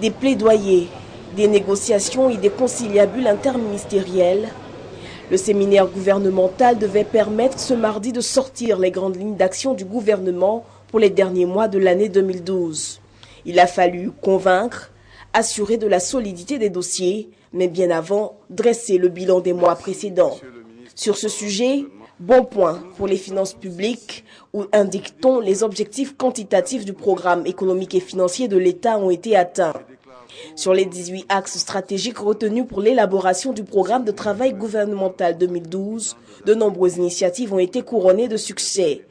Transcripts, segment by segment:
Des plaidoyers, des négociations et des conciliabules interministériels. Le séminaire gouvernemental devait permettre ce mardi de sortir les grandes lignes d'action du gouvernement pour les derniers mois de l'année 2012. Il a fallu convaincre, assurer de la solidité des dossiers, mais bien avant, dresser le bilan des mois précédents. Sur ce sujet, bon point pour les finances publiques, où indique-t-on les objectifs quantitatifs du programme économique et financier de l'État ont été atteints. Sur les 18 axes stratégiques retenus pour l'élaboration du programme de travail gouvernemental 2012, de nombreuses initiatives ont été couronnées de succès.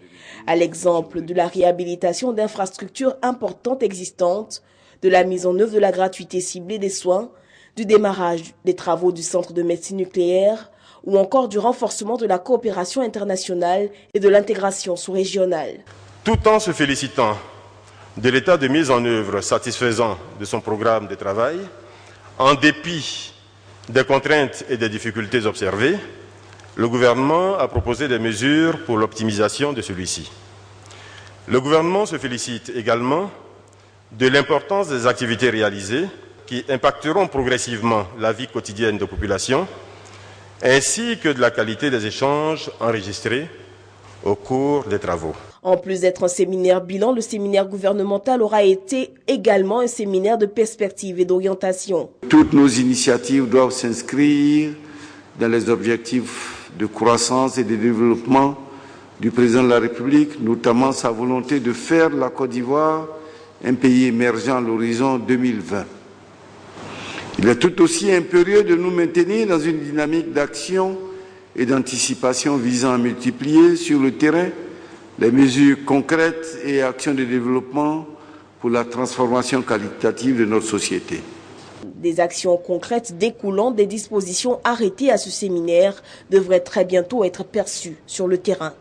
À l'exemple de la réhabilitation d'infrastructures importantes existantes, de la mise en œuvre de la gratuité ciblée des soins, du démarrage des travaux du centre de médecine nucléaire ou encore du renforcement de la coopération internationale et de l'intégration sous-régionale. Tout en se félicitant de l'état de mise en œuvre satisfaisant de son programme de travail, en dépit des contraintes et des difficultés observées, le gouvernement a proposé des mesures pour l'optimisation de celui-ci. Le gouvernement se félicite également de l'importance des activités réalisées qui impacteront progressivement la vie quotidienne des populations, ainsi que de la qualité des échanges enregistrés au cours des travaux. En plus d'être un séminaire bilan, le séminaire gouvernemental aura été également un séminaire de perspective et d'orientation. Toutes nos initiatives doivent s'inscrire dans les objectifs de croissance et de développement du président de la République, notamment sa volonté de faire de la Côte d'Ivoire un pays émergent à l'horizon 2020. Il est tout aussi impérieux de nous maintenir dans une dynamique d'action et d'anticipation visant à multiplier sur le terrain les mesures concrètes et actions de développement pour la transformation qualitative de notre société. Des actions concrètes découlant des dispositions arrêtées à ce séminaire devraient très bientôt être perçues sur le terrain.